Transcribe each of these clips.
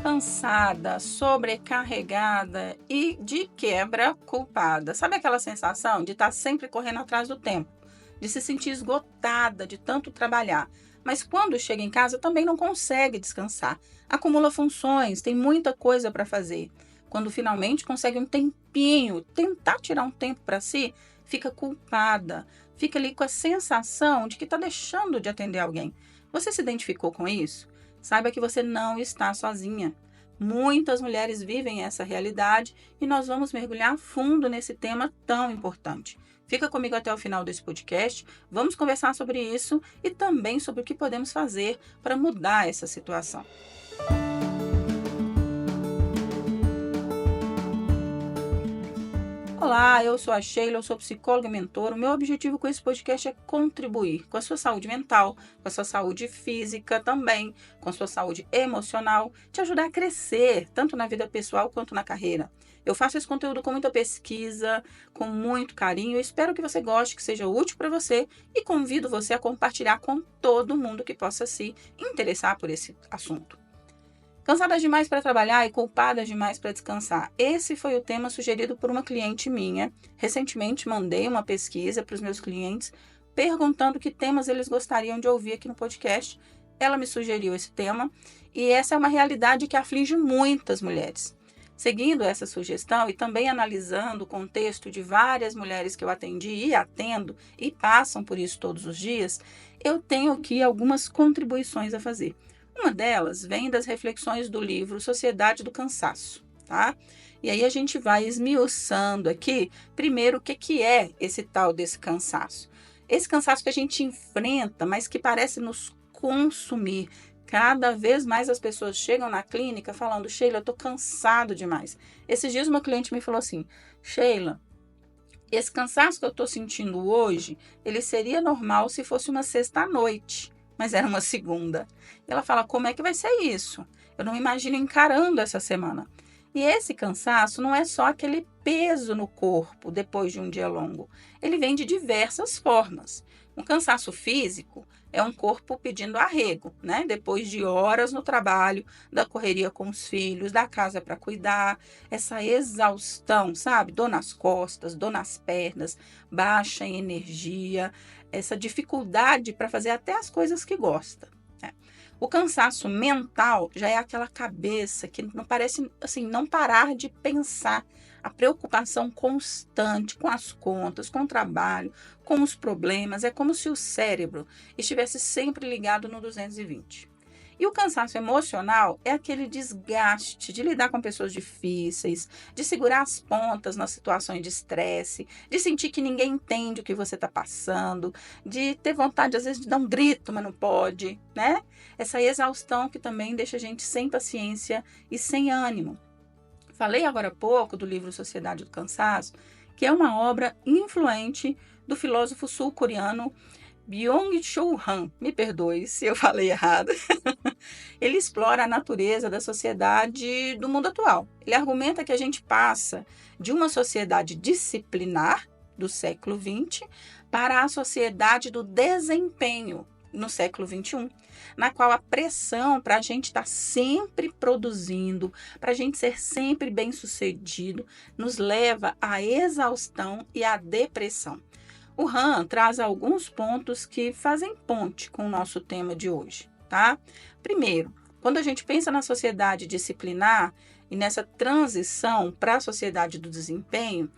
Cansada, sobrecarregada e de quebra culpada. Sabe aquela sensação de estar sempre correndo atrás do tempo, de se sentir esgotada de tanto trabalhar, mas quando chega em casa também não consegue descansar, acumula funções, tem muita coisa para fazer. Quando finalmente consegue um tempinho, tentar tirar um tempo para si, fica culpada, fica ali com a sensação de que está deixando de atender alguém. Você se identificou com isso? Saiba que você não está sozinha. Muitas mulheres vivem essa realidade e nós vamos mergulhar fundo nesse tema tão importante. Fica comigo até o final desse podcast, vamos conversar sobre isso e também sobre o que podemos fazer para mudar essa situação. Olá, eu sou a Sheila, eu sou psicóloga e mentora. O meu objetivo com esse podcast é contribuir com a sua saúde mental, com a sua saúde física também, com a sua saúde emocional, te ajudar a crescer, tanto na vida pessoal quanto na carreira. Eu faço esse conteúdo com muita pesquisa, com muito carinho. Eu espero que você goste, que seja útil para você e convido você a compartilhar com todo mundo que possa se interessar por esse assunto. Cansadas demais para trabalhar e culpadas demais para descansar. Esse foi o tema sugerido por uma cliente minha. Recentemente mandei uma pesquisa para os meus clientes perguntando que temas eles gostariam de ouvir aqui no podcast. Ela me sugeriu esse tema e essa é uma realidade que aflige muitas mulheres. Seguindo essa sugestão e também analisando o contexto de várias mulheres que eu atendi e atendo e passam por isso todos os dias, eu tenho aqui algumas contribuições a fazer. Uma delas vem das reflexões do livro Sociedade do Cansaço, tá? E aí a gente vai esmiuçando aqui, primeiro, o que é esse tal desse cansaço. Esse cansaço que a gente enfrenta, mas que parece nos consumir. Cada vez mais as pessoas chegam na clínica falando, Sheila, eu tô cansado demais. Esses dias uma cliente me falou assim, Sheila, esse cansaço que eu tô sentindo hoje, ele seria normal se fosse uma sexta-noite. Mas era uma segunda. E ela fala, como é que vai ser isso? Eu não me imagino encarando essa semana. E esse cansaço não é só aquele peso no corpo depois de um dia longo. Ele vem de diversas formas. Um cansaço físico é um corpo pedindo arrego, né? Depois de horas no trabalho, da correria com os filhos, da casa para cuidar, essa exaustão, sabe? Dor nas costas, dor nas pernas, baixa em energia, essa dificuldade para fazer até as coisas que gosta. Né? O cansaço mental já é aquela cabeça que não parece assim, não parar de pensar, a preocupação constante com as contas, com o trabalho, com os problemas, é como se o cérebro estivesse sempre ligado no 220. E o cansaço emocional é aquele desgaste de lidar com pessoas difíceis, de segurar as pontas nas situações de estresse, de sentir que ninguém entende o que você está passando, de ter vontade, às vezes, de dar um grito, mas não pode, né? Essa exaustão que também deixa a gente sem paciência e sem ânimo. Falei agora há pouco do livro Sociedade do Cansaço, que é uma obra influente do filósofo sul-coreano Byung-Chul Han, me perdoe se eu falei errado. Ele explora a natureza da sociedade do mundo atual. Ele argumenta que a gente passa de uma sociedade disciplinar do século XX para a sociedade do desempenho no século XXI, na qual a pressão para a gente estar sempre produzindo, para a gente ser sempre bem-sucedido, nos leva à exaustão e à depressão. O Han traz alguns pontos que fazem ponte com o nosso tema de hoje, tá? Primeiro, quando a gente pensa na sociedade disciplinar e nessa transição para a sociedade do desempenho,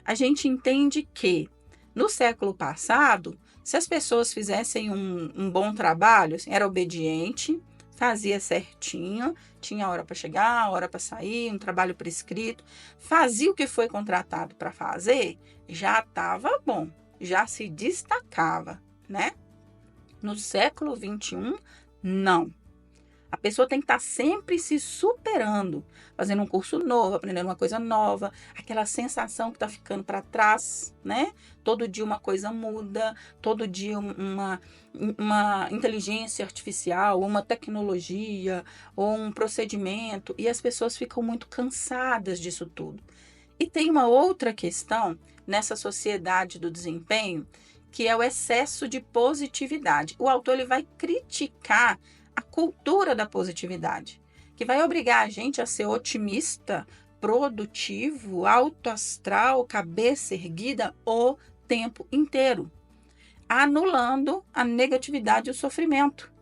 a gente entende que no século passado, se as pessoas fizessem um bom trabalho, assim, era obediente, fazia certinho, tinha hora para chegar, hora para sair, um trabalho prescrito, fazia o que foi contratado para fazer, já estava bom. Já se destacava, né? No século XXI, não. A pessoa tem que estar sempre se superando, fazendo um curso novo, aprendendo uma coisa nova, aquela sensação que está ficando para trás, né? Todo dia uma coisa muda, todo dia uma inteligência artificial, uma tecnologia, ou um procedimento, e as pessoas ficam muito cansadas disso tudo. E tem uma outra questão nessa sociedade do desempenho, que é o excesso de positividade. O autor ele vai criticar a cultura da positividade, que vai obrigar a gente a ser otimista, produtivo, alto astral, cabeça erguida o tempo inteiro, anulando a negatividade e o sofrimento.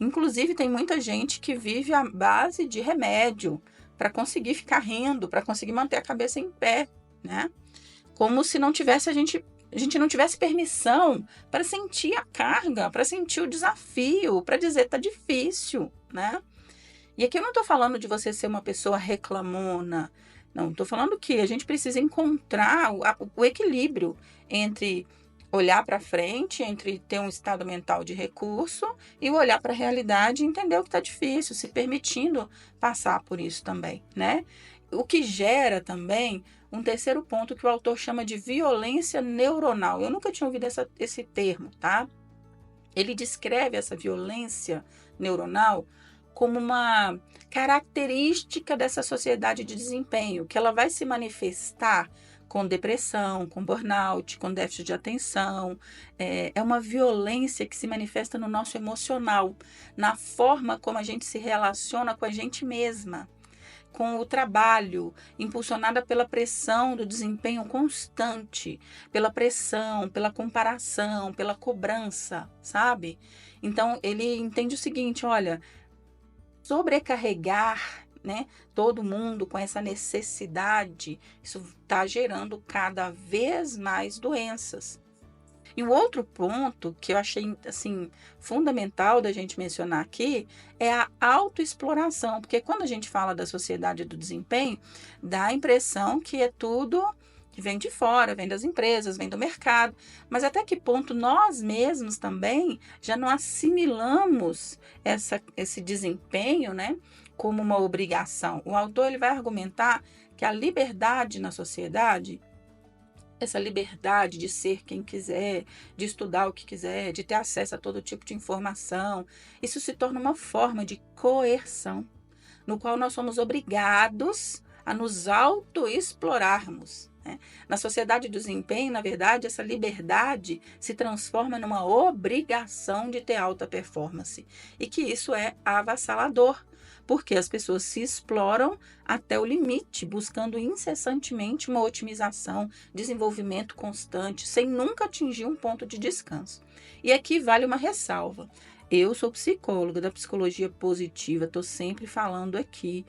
Inclusive, tem muita gente que vive à base de remédio para conseguir ficar rindo, para conseguir manter a cabeça em pé, né? Como se não tivesse a gente não tivesse permissão para sentir a carga, para sentir o desafio, para dizer tá difícil, né? E aqui eu não estou falando de você ser uma pessoa reclamona, não, estou falando que a gente precisa encontrar o equilíbrio entre olhar para frente, entre ter um estado mental de recurso e olhar para a realidade e entender o que está difícil, se permitindo passar por isso também, né? O que gera também um terceiro ponto que o autor chama de violência neuronal. Eu nunca tinha ouvido esse termo, tá? Ele descreve essa violência neuronal como uma característica dessa sociedade de desempenho, que ela vai se manifestar com depressão, com burnout, com déficit de atenção. É uma violência que se manifesta no nosso emocional, na forma como a gente se relaciona com a gente mesma, com o trabalho, impulsionada pela pressão do desempenho constante, pela pressão, pela comparação, pela cobrança, sabe? Então, ele entende o seguinte, olha, sobrecarregar, né, todo mundo com essa necessidade, isso está gerando cada vez mais doenças. E um outro ponto que eu achei assim fundamental da gente mencionar aqui é a autoexploração, porque quando a gente fala da sociedade do desempenho, dá a impressão que é tudo que vem de fora, vem das empresas, vem do mercado, mas até que ponto nós mesmos também já não assimilamos esse desempenho, né, como uma obrigação. O autor ele vai argumentar que a liberdade na sociedade, essa liberdade de ser quem quiser, de estudar o que quiser, de ter acesso a todo tipo de informação, isso se torna uma forma de coerção, no qual nós somos obrigados a nos autoexplorarmos, né? Na sociedade do desempenho, na verdade, essa liberdade se transforma numa obrigação de ter alta performance, e que isso é avassalador, porque as pessoas se exploram até o limite, buscando incessantemente uma otimização, desenvolvimento constante, sem nunca atingir um ponto de descanso. E aqui vale uma ressalva. Eu sou psicóloga da psicologia positiva, estou sempre falando aqui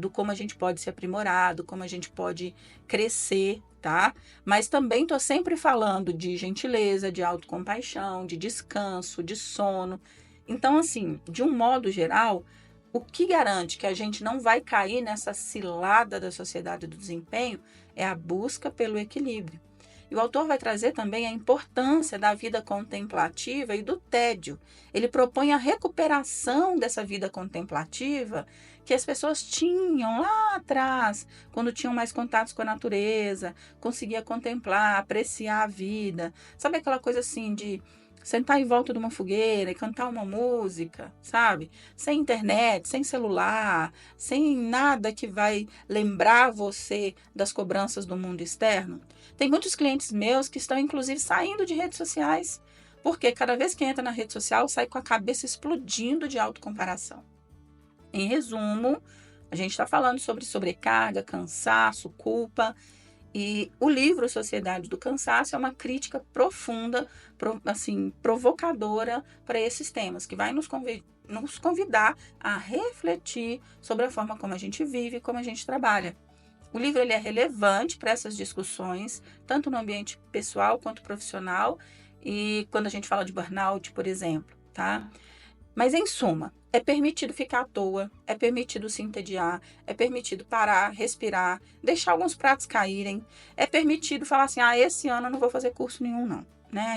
do como a gente pode se aprimorar, do como a gente pode crescer, tá? Mas também estou sempre falando de gentileza, de autocompaixão, de descanso, de sono. Então, assim, de um modo geral, o que garante que a gente não vai cair nessa cilada da sociedade do desempenho é a busca pelo equilíbrio. E o autor vai trazer também a importância da vida contemplativa e do tédio. Ele propõe a recuperação dessa vida contemplativa que as pessoas tinham lá atrás, quando tinham mais contatos com a natureza, conseguia contemplar, apreciar a vida. Sabe aquela coisa assim de sentar em volta de uma fogueira e cantar uma música, sabe? Sem internet, sem celular, sem nada que vai lembrar você das cobranças do mundo externo. Tem muitos clientes meus que estão, inclusive, saindo de redes sociais, porque cada vez que entra na rede social, sai com a cabeça explodindo de autocomparação. Em resumo, a gente está falando sobre sobrecarga, cansaço, culpa. E o livro Sociedade do Cansaço é uma crítica profunda, provocadora para esses temas, que vai nos convidar a refletir sobre a forma como a gente vive e como a gente trabalha. O livro ele é relevante para essas discussões, tanto no ambiente pessoal quanto profissional, e quando a gente fala de burnout, por exemplo, tá? Mas, em suma, é permitido ficar à toa, é permitido se entediar, é permitido parar, respirar, deixar alguns pratos caírem, é permitido falar assim, esse ano eu não vou fazer curso nenhum não, né?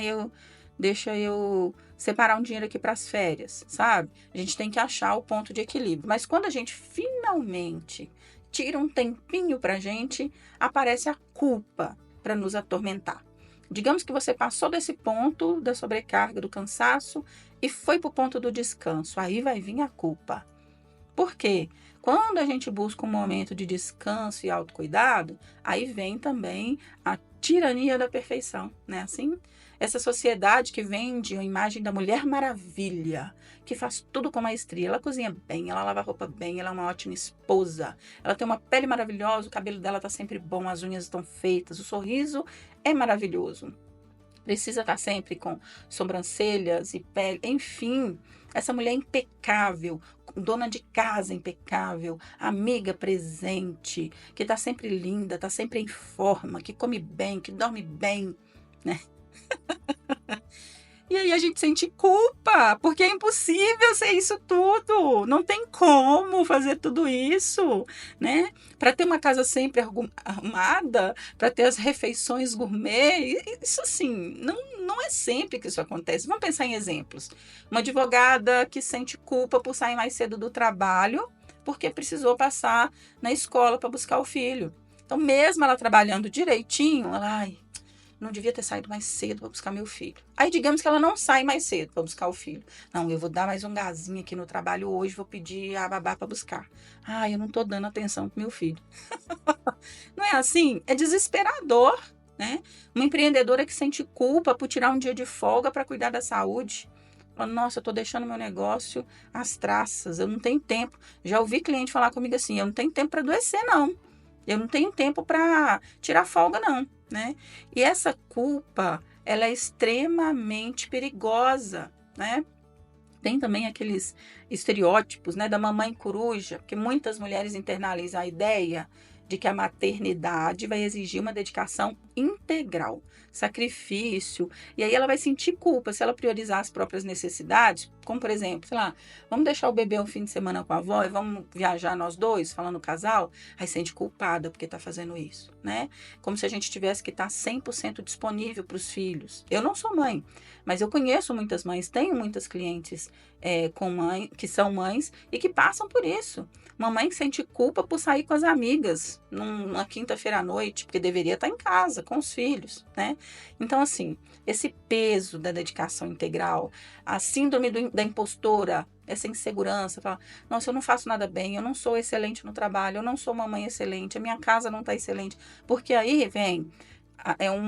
Deixa eu separar um dinheiro aqui para as férias, sabe? A gente tem que achar o ponto de equilíbrio. Mas quando a gente finalmente tira um tempinho para a gente, aparece a culpa para nos atormentar. Digamos que você passou desse ponto da sobrecarga, do cansaço e foi para o ponto do descanso. Aí vai vir a culpa. Por quê? Quando a gente busca um momento de descanso e autocuidado, aí vem também a tirania da perfeição, né? Assim, Essa sociedade que vende a imagem da Mulher Maravilha, que faz tudo com maestria. Ela cozinha bem, ela lava a roupa bem, ela é uma ótima esposa. Ela tem uma pele maravilhosa, o cabelo dela tá sempre bom, as unhas estão feitas, o sorriso é maravilhoso. Precisa estar sempre com sobrancelhas e pele, enfim. Essa mulher é impecável, dona de casa impecável, amiga presente, que está sempre linda, está sempre em forma, que come bem, que dorme bem, né? E aí a gente sente culpa, porque é impossível ser isso tudo. Não tem como fazer tudo isso, né? Para ter uma casa sempre arrumada, para ter as refeições gourmet, isso assim, não é sempre que isso acontece. Vamos pensar em exemplos. Uma advogada que sente culpa por sair mais cedo do trabalho, porque precisou passar na escola para buscar o filho. Então, mesmo ela trabalhando direitinho, ela, não devia ter saído mais cedo para buscar meu filho. Aí, digamos que ela não sai mais cedo para buscar o filho. Não, eu vou dar mais um gazinho aqui no trabalho hoje, vou pedir a babá para buscar. Eu não estou dando atenção para meu filho. Não é assim? É desesperador, né? Uma empreendedora que sente culpa por tirar um dia de folga para cuidar da saúde. Fala, nossa, eu estou deixando meu negócio às traças, eu não tenho tempo. Já ouvi cliente falar comigo assim, eu não tenho tempo para adoecer, não. Eu não tenho tempo para tirar folga, não. Né? E essa culpa, ela é extremamente perigosa, né? Tem também aqueles estereótipos, né, da mamãe coruja, que muitas mulheres internalizam a ideia de que a maternidade vai exigir uma dedicação integral, sacrifício, e aí ela vai sentir culpa se ela priorizar as próprias necessidades, como por exemplo, sei lá, vamos deixar o bebê um fim de semana com a avó e vamos viajar nós dois, falando casal, aí sente culpada porque está fazendo isso, né? Como se a gente tivesse que estar 100% disponível para os filhos. Eu não sou mãe, mas eu conheço muitas mães, tenho muitas clientes com mãe, que são mães e que passam por isso. Mamãe que sente culpa por sair com as amigas numa quinta-feira à noite, porque deveria estar em casa com os filhos, né? Então, assim, esse peso da dedicação integral, a síndrome da impostora, essa insegurança, fala, nossa, eu não faço nada bem, eu não sou excelente no trabalho, eu não sou mamãe excelente, a minha casa não está excelente, porque aí vem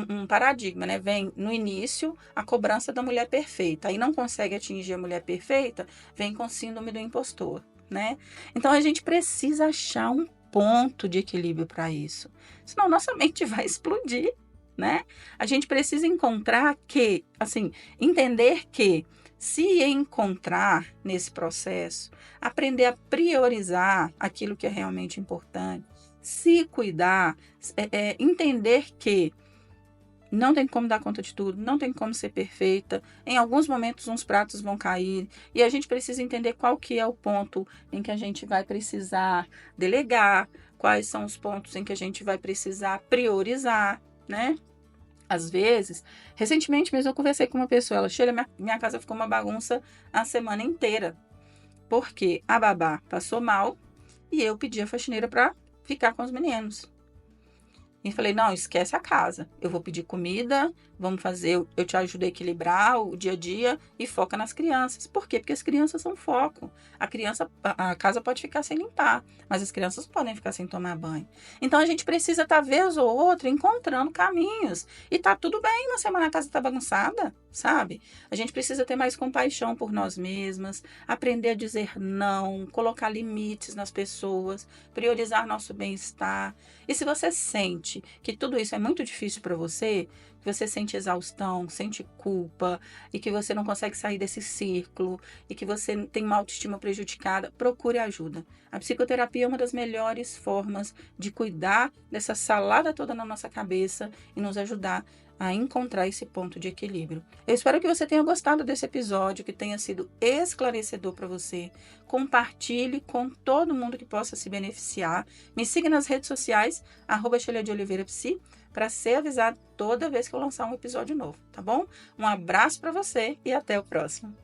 um paradigma, né? Vem no início a cobrança da mulher perfeita, aí não consegue atingir a mulher perfeita, vem com síndrome do impostor, né? Então a gente precisa achar um ponto de equilíbrio para isso, senão nossa mente vai explodir, né? A gente precisa entender que se encontrar nesse processo, aprender a priorizar aquilo que é realmente importante, se cuidar, entender que não tem como dar conta de tudo, não tem como ser perfeita. Em alguns momentos uns pratos vão cair e a gente precisa entender qual que é o ponto em que a gente vai precisar delegar, quais são os pontos em que a gente vai precisar priorizar, né? Às vezes, recentemente mesmo eu conversei com uma pessoa, ela chega, minha casa ficou uma bagunça a semana inteira, porque a babá passou mal e eu pedi a faxineira para ficar com os meninos. E falei, não, esquece a casa. Eu vou pedir comida, vamos fazer, eu te ajudo a equilibrar o dia a dia e foca nas crianças. Por quê? Porque as crianças são foco. A casa pode ficar sem limpar, mas as crianças podem ficar sem tomar banho. Então a gente precisa, estar vez ou outra, encontrando caminhos. E tá tudo bem uma semana a casa tá bagunçada, sabe? A gente precisa ter mais compaixão por nós mesmas, aprender a dizer não, colocar limites nas pessoas, priorizar nosso bem-estar. E se você sente que tudo isso é muito difícil para você, que você sente exaustão, sente culpa e que você não consegue sair desse círculo e que você tem uma autoestima prejudicada, procure ajuda. A psicoterapia é uma das melhores formas de cuidar dessa salada toda na nossa cabeça e nos ajudar a encontrar esse ponto de equilíbrio. Eu espero que você tenha gostado desse episódio, que tenha sido esclarecedor para você. Compartilhe com todo mundo que possa se beneficiar. Me siga nas redes sociais, @SheilaDeOliveiraPsi, para ser avisado toda vez que eu lançar um episódio novo, tá bom? Um abraço para você e até o próximo.